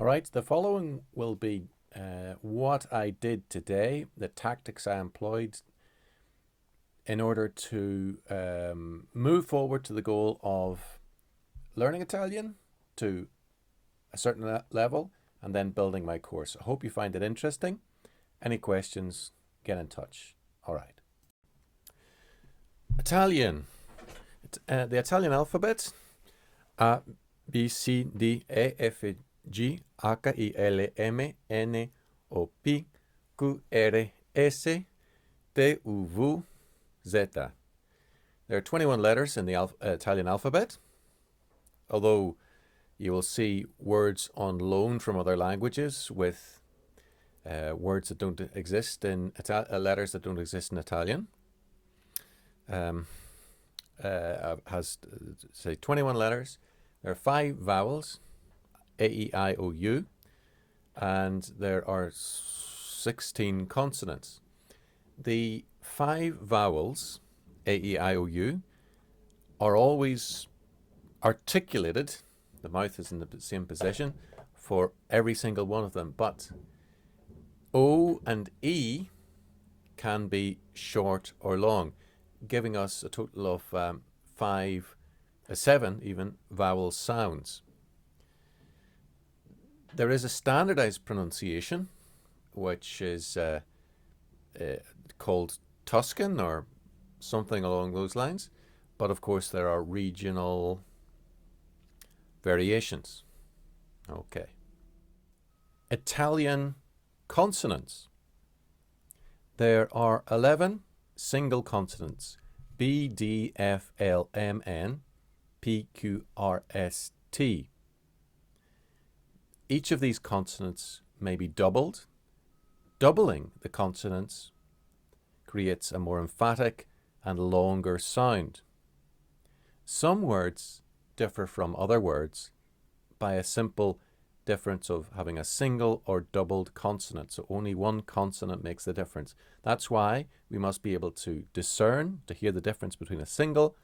All right, the following will be what I did today, the tactics I employed in order to move forward to the goal of learning Italian to a certain level and then building my course. I hope you find it interesting. Any questions, get in touch. All right. Italian. The Italian alphabet. A, B, C, D, E, F, G, H, I, L, M, N, O, P, Q, R, S, T, U, V, Z. There are 21 letters in the Italian alphabet, although you will see words on loan from other languages with words that don't exist in letters that don't exist in Italian. Has, say, 21 letters. There are 5 vowels, A, E, I, O, U, and there are 16 consonants. The 5 vowels, A, E, I, O, U, are always articulated. The mouth is in the same position for every single one of them, but O and E can be short or long, giving us a total of 7 even vowel sounds. There is a standardized pronunciation, which is called Tuscan or something along those lines, but of course there are regional variations. Okay. Italian consonants. There are 11 single consonants: B, D, F, L, M, N, P, Q, R, S, T. Each of these consonants may be doubled. Doubling the consonants creates a more emphatic and longer sound. Some words differ from other words by a simple difference of having a single or doubled consonant. So only one consonant makes the difference. That's why we must be able to discern, to hear the difference between a single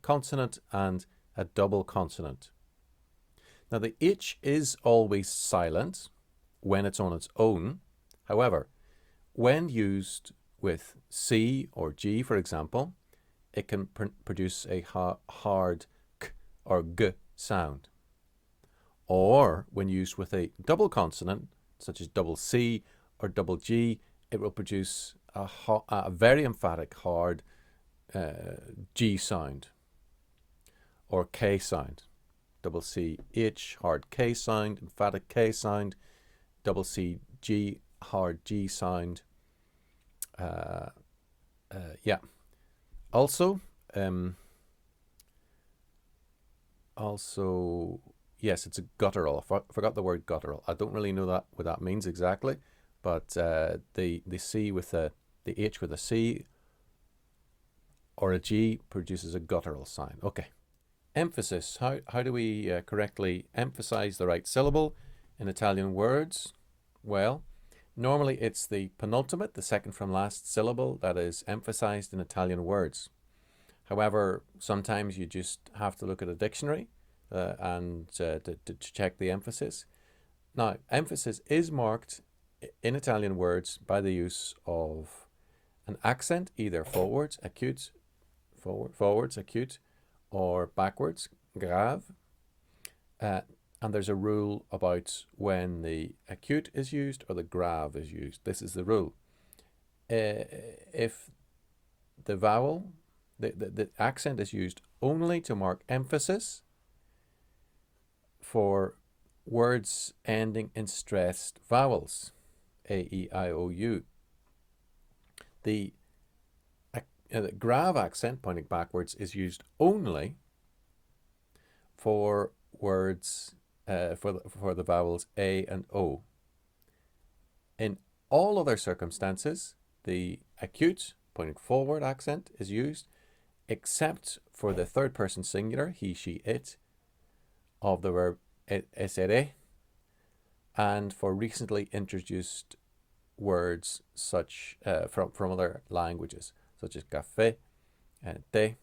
consonant and a double consonant. Now the H is always silent when it's on its own. However, when used with C or G, for example, it can produce a hard K or G sound. Or when used with a double consonant, such as double C or double G, it will produce a very emphatic hard G sound or K sound. Double C H, hard K sound, emphatic K sound. Double C G, hard G sound. Yeah. Also, yes, it's a guttural. I forgot the word guttural. I don't really know what that means exactly, but the C with the H with a C or a G produces a guttural sign. Okay. Emphasis. How do we correctly emphasize the right syllable in Italian words? Well, normally it's the penultimate, the second from last syllable that is emphasized in Italian words. However, sometimes you just have to look at a dictionary and to check the emphasis. Now, emphasis is marked in Italian words by the use of an accent, either forwards, acute, or backwards, grave. And there's a rule about when the acute is used or the grave is used. This is the rule. If the vowel, the accent is used only to mark emphasis for words ending in stressed vowels, A, E, I, O, U. The grave accent, pointing backwards, is used only for words for the vowels A and O. In all other circumstances, the acute, pointing forward accent is used, except for the third person singular, he, she, it, of the verb essere, and for recently introduced words such from other languages, such as café and té.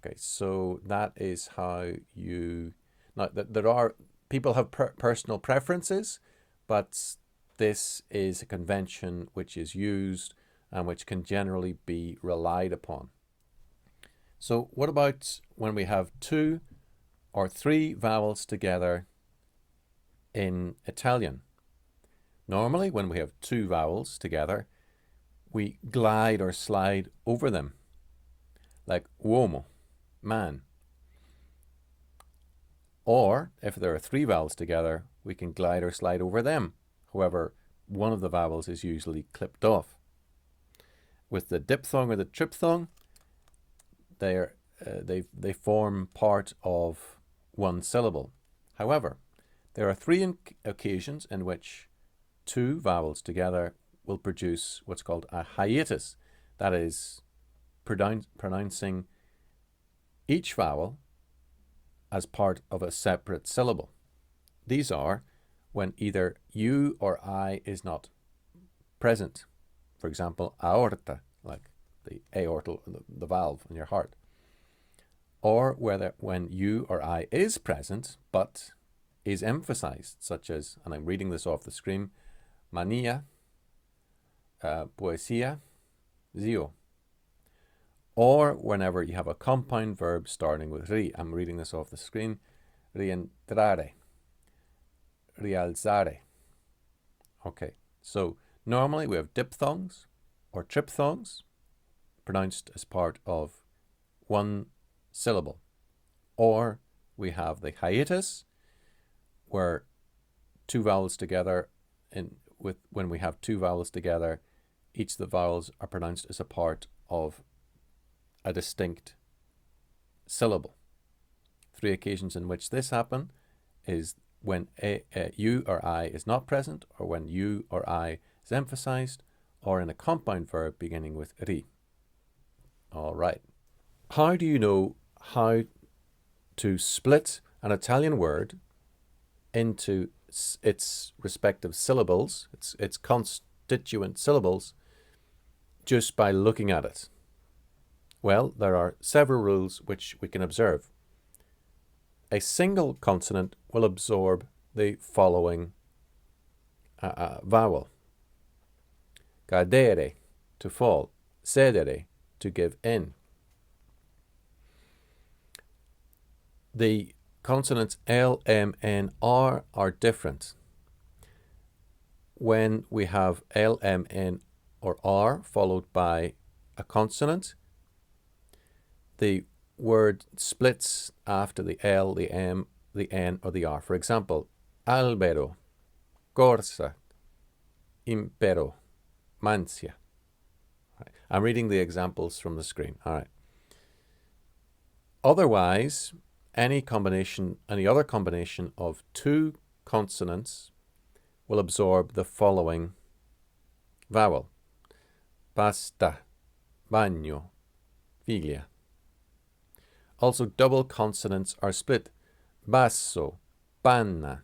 Okay, so that is how you... Now, there are People have personal preferences, but this is a convention which is used and which can generally be relied upon. So what about when we have 2 or 3 vowels together in Italian? Normally, when we have 2 vowels together, we glide or slide over them, like uomo, man. Or if there are 3 vowels together, we can glide or slide over them. However, one of the vowels is usually clipped off. With the diphthong or the triphthong, they form part of one syllable. However, there are 3 occasions in which 2 vowels together will produce what's called a hiatus. That is, pronouncing each vowel as part of a separate syllable. These are when either U or I is not present. For example, aorta, like the aortal, the valve in your heart. Or when U or I is present, but is emphasized, such as, and I'm reading this off the screen, mania, poesia, zio. Or whenever you have a compound verb starting with ri. I'm reading this off the screen. Rientrare, rialzare. Okay, so normally we have diphthongs or triphthongs pronounced as part of one syllable. Or we have the hiatus, where 2 vowels together, when we have 2 vowels together, each of the vowels are pronounced as a part of a distinct syllable. 3 occasions in which this happens is when U or I is not present, or when U or I is emphasized, or in a compound verb beginning with ri. All right. How do you know how to split an Italian word into its respective syllables, its constituent syllables, just by looking at it? Well, there are several rules which we can observe. A single consonant will absorb the following vowel. Cadere, to fall. Cedere, to give in. The consonants L, M, N, R are different. When we have L, M, N, or R followed by a consonant, the word splits after the L, the M, the N, or the R. For example, albero, corsa, impero, mancia. Right. I'm reading the examples from the screen. All right. Otherwise, any other combination of 2 consonants will absorb the following vowel. Pasta, bagno, figlia. Also, double consonants are split. Basso, panna.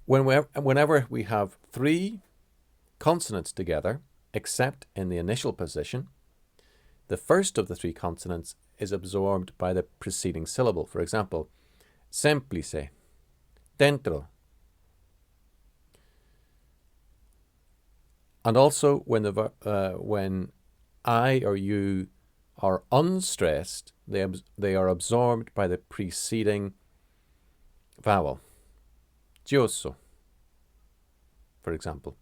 Whenever we have 3 consonants together, except in the initial position, the first of the 3 consonants is absorbed by the preceding syllable. For example, semplice, dentro. And also, when I or you are unstressed, they are absorbed by the preceding vowel. Giosso, for example.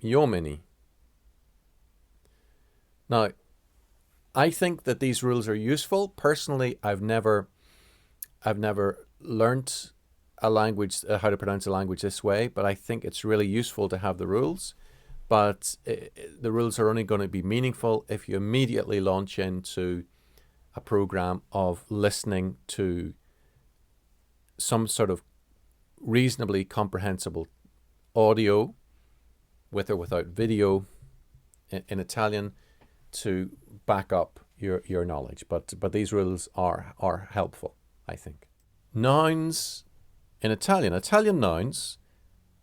Iomeni. Now, I think that these rules are useful. Personally, I've never learnt a language, how to pronounce a language this way, but I think it's really useful to have the rules. But the rules are only going to be meaningful if you immediately launch into a program of listening to some sort of reasonably comprehensible audio, with or without video, in Italian, to back up your knowledge. But these rules are helpful, I think. Nouns in Italian. Italian nouns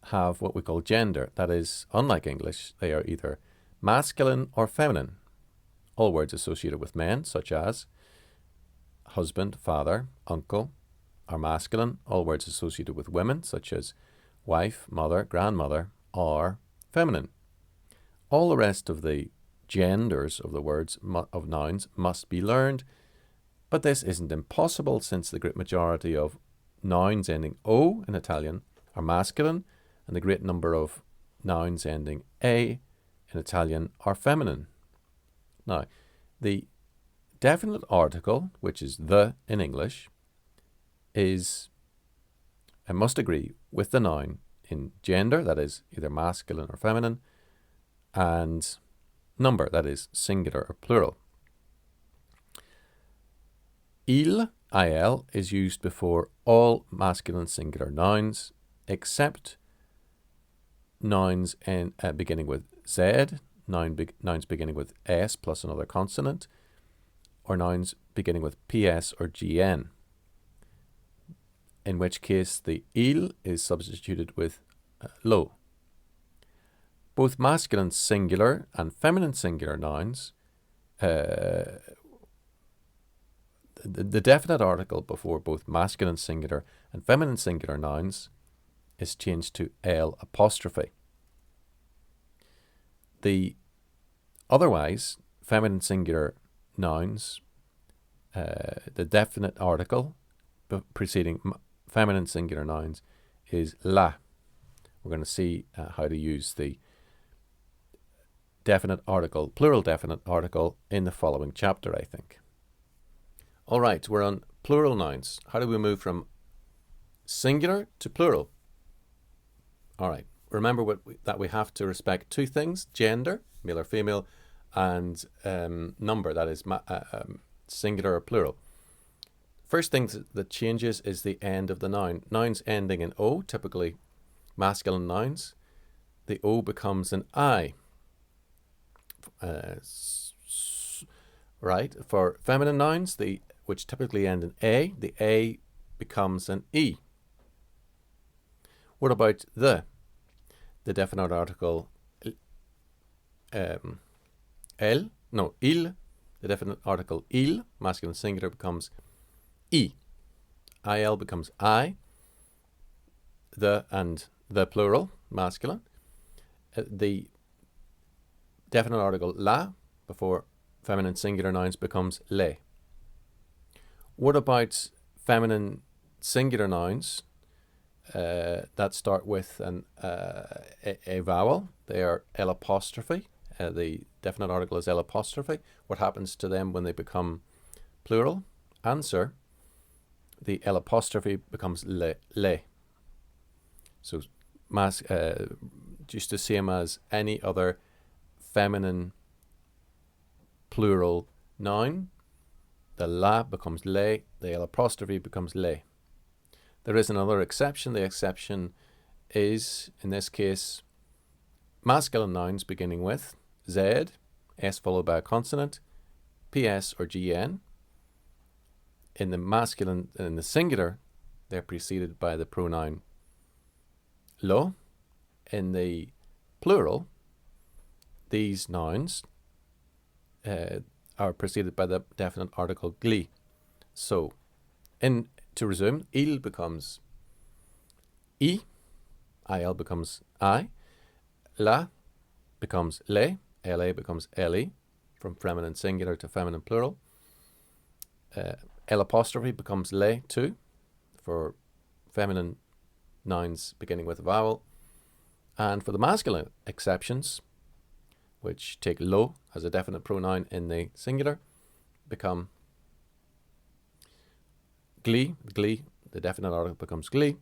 have what we call gender. That is, unlike English, they are either masculine or feminine. All words associated with men, such as husband, father, uncle, are masculine. All words associated with women, such as wife, mother, grandmother, are feminine. All the rest of the genders of the words of nouns must be learned, but this isn't impossible since the great majority of nouns ending O in Italian are masculine, and the great number of nouns ending A in Italian are feminine. Now, the definite article, which is the in English, is, I must agree, with the noun in gender, that is either masculine or feminine, and number, that is singular or plural. Il, is used before all masculine singular nouns, except nouns beginning with Z, nouns beginning with S plus another consonant, or nouns beginning with PS or GN, in which case the il is substituted with lo. Both masculine singular and feminine singular nouns, the definite article before both masculine singular and feminine singular nouns is changed to L apostrophe. The otherwise feminine singular nouns, the definite article preceding feminine singular nouns is la. We're going to see how to use the definite article, plural definite article, in the following chapter, I think. All right, we're on plural nouns. How do we move from singular to plural? All right, remember that we have to respect two things: gender, male or female, and number, that is singular or plural. First thing that changes is the end of the noun. Nouns ending in O, typically masculine nouns, the O becomes an I. Right, for feminine nouns, which typically end in A, the A becomes an E. What about the definite article il, the definite article il, masculine singular, becomes I. Il becomes I. The and the plural, masculine. The definite article la before feminine singular nouns becomes le. What about feminine singular nouns that start with a vowel? They are L apostrophe. The definite article is L apostrophe. What happens to them when they become plural? Answer: the L apostrophe becomes le. So just the same as any other feminine plural noun, the la becomes le, the L apostrophe becomes le. There is another exception. The exception is, in this case, masculine nouns beginning with Z, S followed by a consonant, PS or GN. In the singular, they're preceded by the pronoun lo. In the plural, these nouns are preceded by the definite article gli. So, to resume, il becomes I, il becomes I, la becomes le, la becomes le, from feminine singular to feminine plural. L apostrophe becomes le too, for feminine nouns beginning with a vowel. And for the masculine exceptions, which take lo as a definite pronoun in the singular, become gli, the definite article becomes gli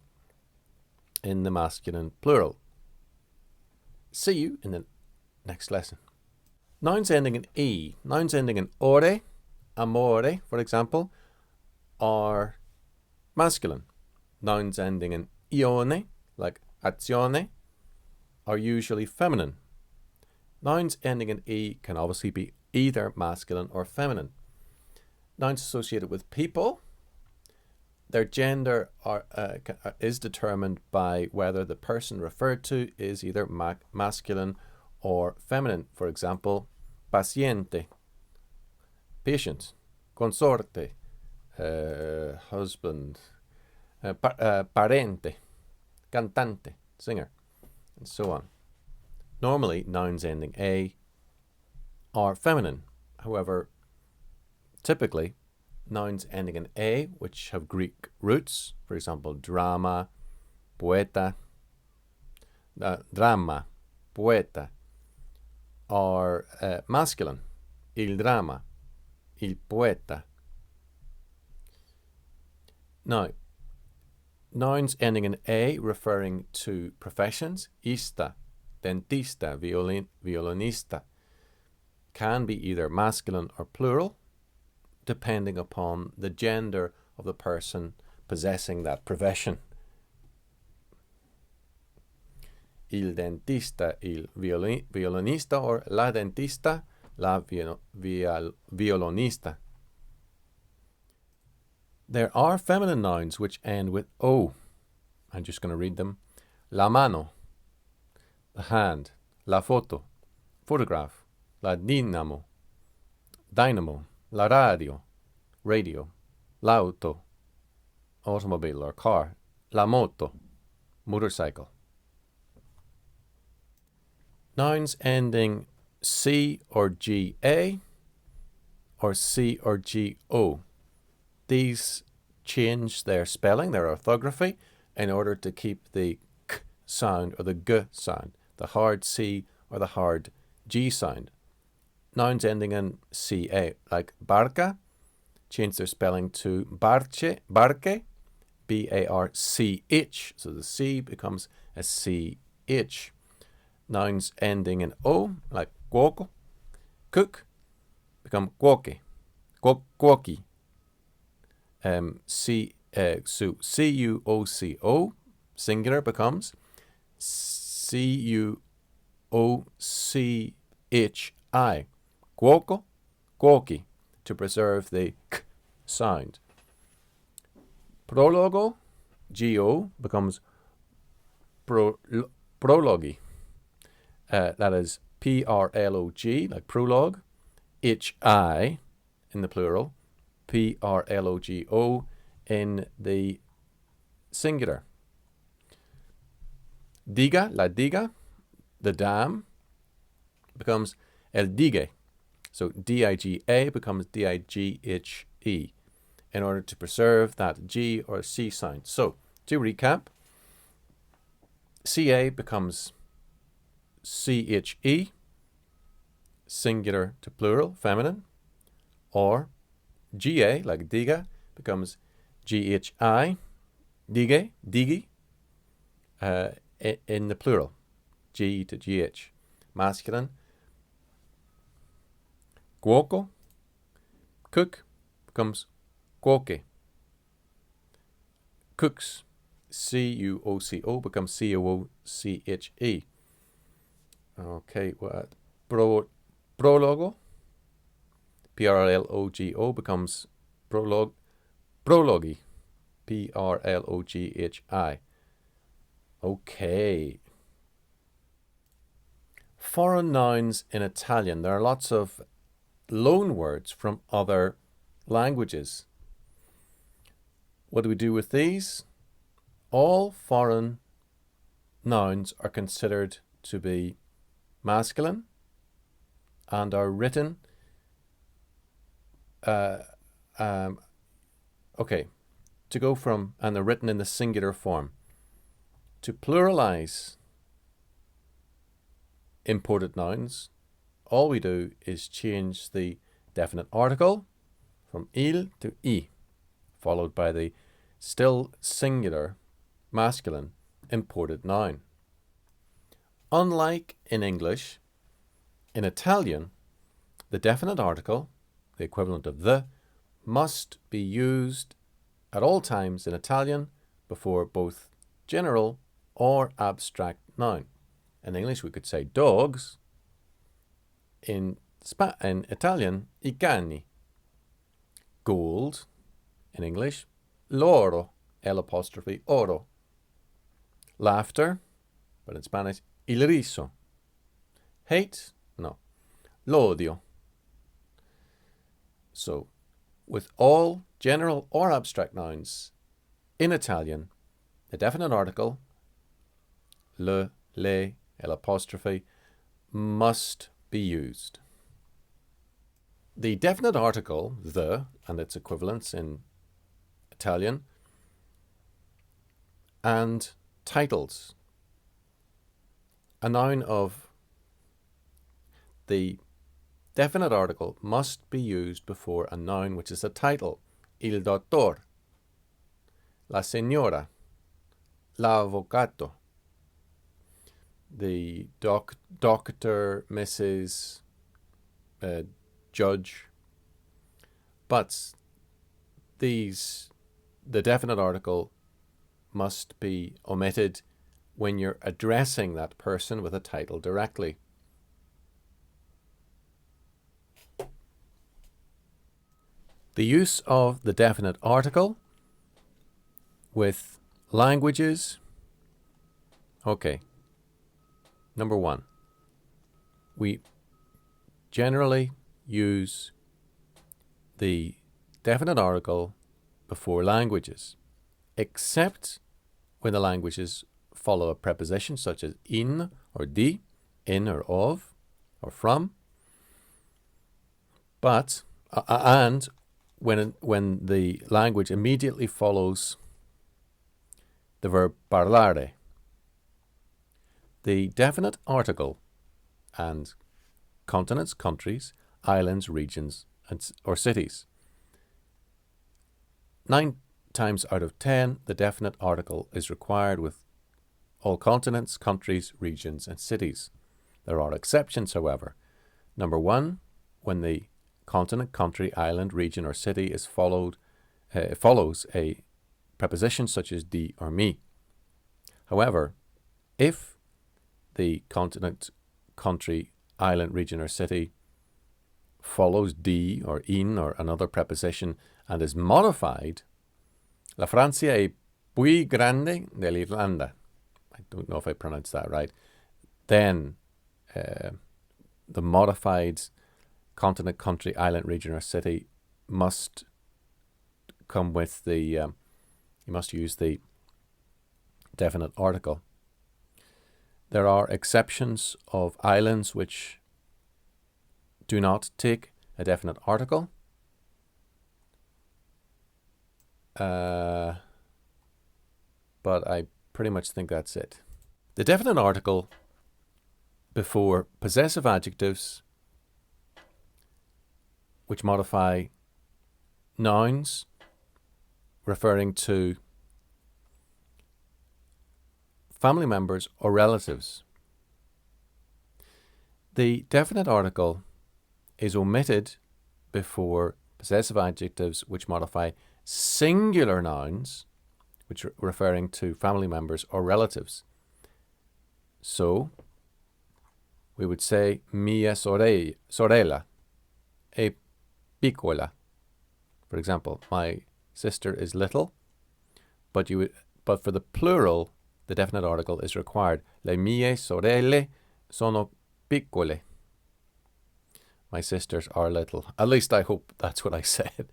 in the masculine plural. See you in the next lesson. Nouns ending in E, nouns ending in ore, amore, for example, are masculine. Nouns ending in ione, like azione, are usually feminine. Nouns ending in E can obviously be either masculine or feminine. Nouns associated with people, their gender is determined by whether the person referred to is either masculine or feminine. For example, paziente, patient; consorte, husband; parente, cantante, singer, and so on. Normally, nouns ending A are feminine. However, typically, nouns ending in A, which have Greek roots, for example, drama, poeta, drama, poeta, are masculine. Il drama, il poeta. Now, nouns ending in A referring to professions, ista, dentista, violinista, can be either masculine or plural, depending upon the gender of the person possessing that profession. Il dentista, il violinista, or la dentista, la violonista. There are feminine nouns which end with O. I'm just going to read them. La mano, the hand. La foto, photograph. La dinamo, dynamo. La radio, radio. L'auto, automobile or car. La moto, motorcycle. Nouns ending C or GA or C or GO. These change their spelling, their orthography, in order to keep the K sound or the G sound, the hard C or the hard G sound. Nouns ending in CA, like barca, change their spelling to barche, barque, B-A-R-C-H. So the C becomes a C-H. Nouns ending in O, like cuoco, cook, become cuoque, cuoqui. C-U-O-C-O, singular, becomes C-U-O-C-H-I, cuoco, cuoqui, to preserve the K sound. Prologo, G-O, becomes prologi. That is P-R-L-O-G, like prologue, H-I in the plural, P-R-L-O-G-O in the singular. Diga, la diga, the dam, becomes el digue. So D-I-G-A becomes D-I-G-H-E in order to preserve that G or C sound. So, to recap, C-A becomes C-H-E, singular to plural, feminine, or G-A, like diga, becomes G-H-I, digue, digi, in the plural, G to G-H, masculine. Cuoco, cook, becomes cuoque. Cooks, C-U-O-C-O, becomes C-O-O-C-H-E. Okay, what? Prologo, P-R-L-O-G-O, becomes prologi, P-R-L-O-G-H-I. Okay. Foreign nouns in Italian. There are lots of loan words from other languages. What do we do with these? All foreign nouns are considered to be masculine and are written to go from, and they're written in the singular form. To pluralize imported nouns, all we do is change the definite article from il to I, followed by the still singular masculine imported noun. Unlike in English, in Italian, the definite article, the equivalent of the, must be used at all times in Italian before both general or abstract noun. In English, we could say dogs. In Italian, I cani. Gold, in English, l'oro, L' oro. Laughter, but in Spanish, il riso. Hate, no, l'odio. So, with all general or abstract nouns, In Italian, the definite article, le, l'apostrophe, must be used. The definite article, the, and its equivalents in Italian, and titles. A noun of the definite article must be used before a noun which is a title. Il dottor, la signora, l'avvocato, the doctor, Mrs., judge. But the definite article must be omitted when you're addressing that person with a title directly. The use of the definite article with languages. Okay. Number one, we generally use the definite article before languages, except when the languages follow a preposition such as in or di, in or of, or from. But, and when the language immediately follows the verb parlare. The definite article and continents, countries, islands, regions, or cities. 9 times out of 10, the definite article is required with all continents, countries, regions, and cities. There are exceptions, however. Number 1, when the continent, country, island, region, or city is follows a preposition such as di or mi. However, if the continent, country, island, region, or city follows di or in or another preposition and is modified, la Francia è più grande dell'Irlanda. I don't know if I pronounced that right. Then the modified continent, country, island, region, or city must come with the, you must use the definite article. There are exceptions of islands which do not take a definite article. But I pretty much think that's it. The definite article before possessive adjectives which modify nouns referring to family members or relatives. The definite article is omitted before possessive adjectives which modify singular nouns which are referring to family members or relatives. So we would say mia sorella è piccola. For example, my sister is little, but for the plural, the definite article is required. Le mie sorelle sono piccole. My sisters are little. At least I hope that's what I said,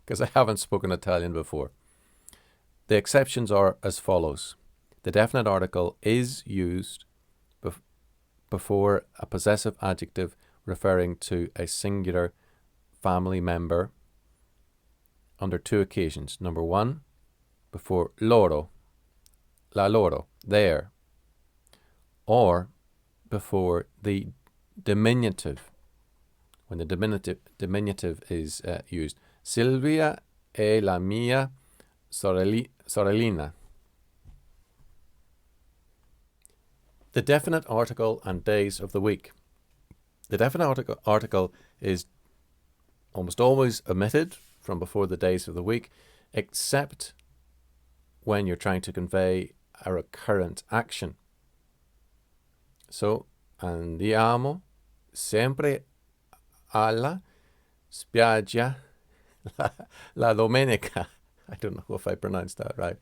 because I haven't spoken Italian before. The exceptions are as follows. The definite article is used before a possessive adjective referring to a singular family member under 2 occasions. Number 1, before loro, la loro, their, or before the diminutive, when the diminutive is used. Silvia è la mia sorellina. The definite article and days of the week. The definite article is almost always omitted from before the days of the week, except when you're trying to convey a recurrent action. So, andiamo sempre alla spiaggia la domenica. I don't know if I pronounced that right.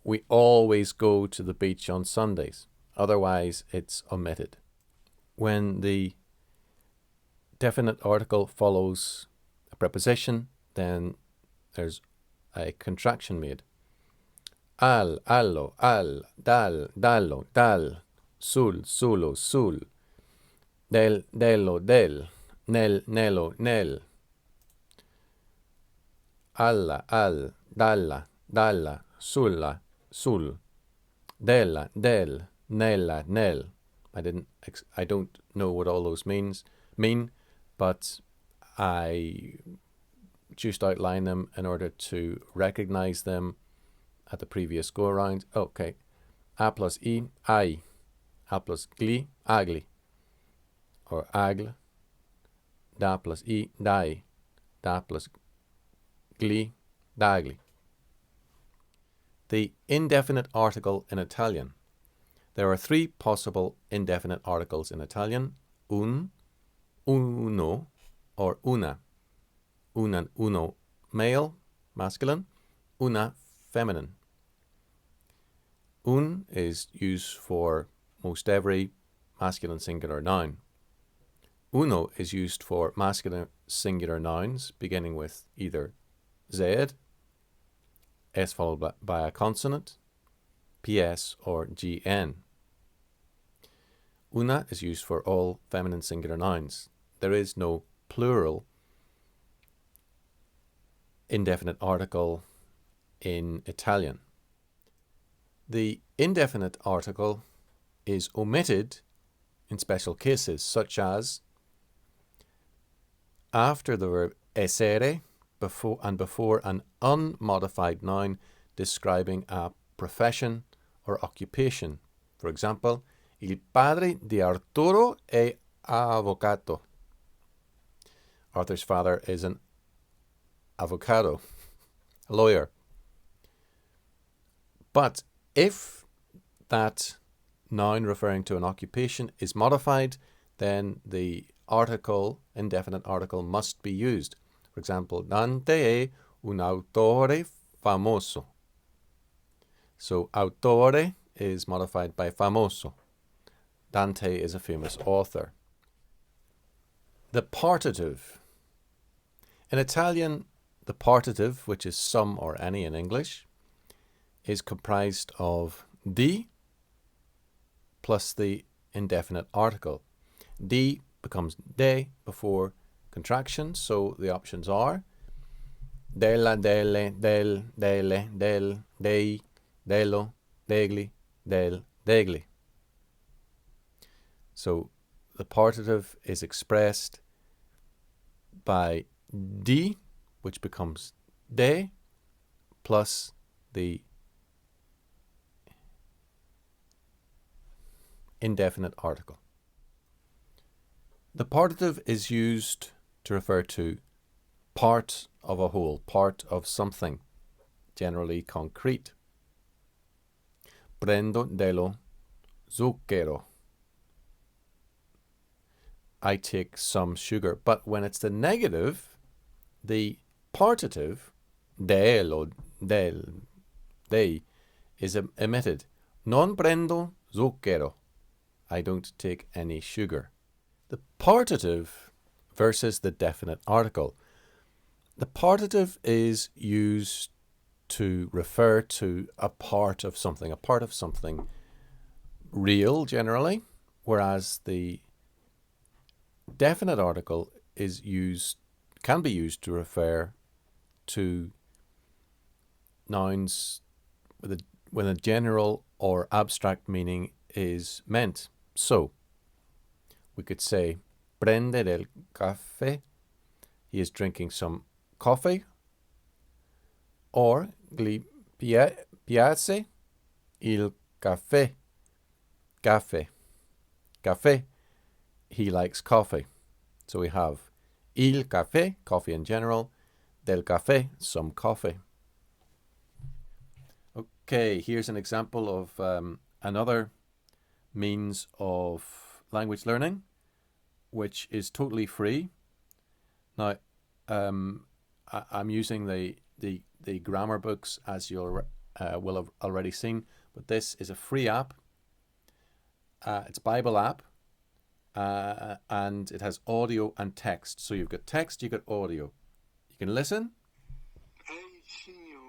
We always go to the beach on Sundays. Otherwise, it's omitted. When the definite article follows a preposition, then there's a contraction made. Al, allo, al, dal, dallo, dal, sul, sulo, sul, del, dello, del, nel, nello, nel, alla, al, dalla, dalla, sulla, sul, della, del, nella, nel. I don't know what all those mean, but I just outline them in order to recognize them at the previous go around. Okay. A plus I, ai. A plus gli, agli. Or agl. Da plus I, dai. Da plus gli, dagli. The indefinite article in Italian. There are three possible indefinite articles in Italian: un, uno, or una. Un and uno, male, masculine. Una, feminine. Un is used for most every masculine singular noun. Uno is used for masculine singular nouns beginning with either Z, S followed by a consonant, PS, or GN. Una is used for all feminine singular nouns. There is no plural indefinite article in Italian. The indefinite article is omitted in special cases, such as after the verb essere before an unmodified noun describing a profession or occupation. For example, il padre di Arturo è avvocato. Arthur's father is an avocado, a lawyer. But if that noun referring to an occupation is modified, then the article, indefinite article, must be used. For example, Dante è un autore famoso. So autore is modified by famoso. Dante is a famous author. The partitive. In Italian, the partitive, which is some or any in English, is comprised of di plus the indefinite article. Di becomes de before contraction, so the options are della, delle, del, delle, del, dei, dello, degli, del, degli. So the partitive is expressed by di, which becomes de, plus the indefinite article. The partitive is used to refer to part of a whole, part of something, generally concrete. Prendo dello zucchero. I take some sugar. But when it's the negative, the partitive, del or del, dei, is omitted. Non prendo zucchero. I don't take any sugar. The partitive versus the definite article. The partitive is used to refer to a part of something real generally, whereas the definite article can be used to refer to nouns when a general or abstract meaning is meant. So we could say prende del caffè, he is drinking some coffee, or gli piace il caffè, caffè, he likes coffee. So we have il caffè, coffee in general, del caffè, some coffee. Okay, here's an example of another means of language learning, which is totally free. Now, I'm using the grammar books, as you will have already seen, but this is a free app. It's a Bible app, and it has audio and text. So you've got text, you've got audio. You can listen. Ehi signore,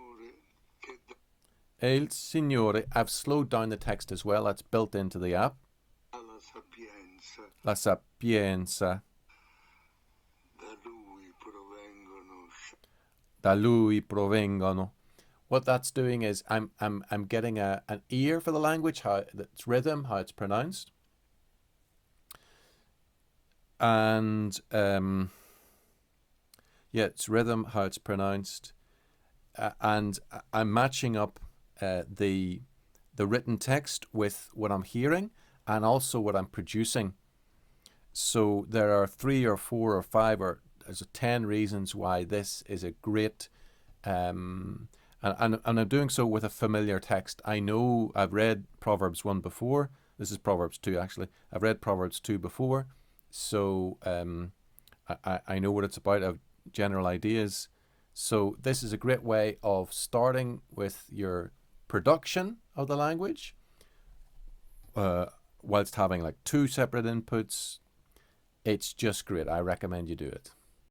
Il Signore. I've slowed down the text as well. That's built into the app. La sapienza, La sapienza. da lui provengono. Da lui provengono. What that's doing is I'm getting an ear for the language, how its rhythm, how it's pronounced. And yeah, it's rhythm, how it's pronounced. And I'm matching up the written text with what I'm hearing and also what I'm producing. So there are 3 or 4 or 5 or there's 10 reasons why this is a great and I'm doing so with a familiar text. I know I've read Proverbs 1 before. This is Proverbs 2 actually. I've read Proverbs 2 before, so I know what it's about. I have general ideas. So this is a great way of starting with your production of the language whilst having like 2 separate inputs. It's just great. I recommend you do it.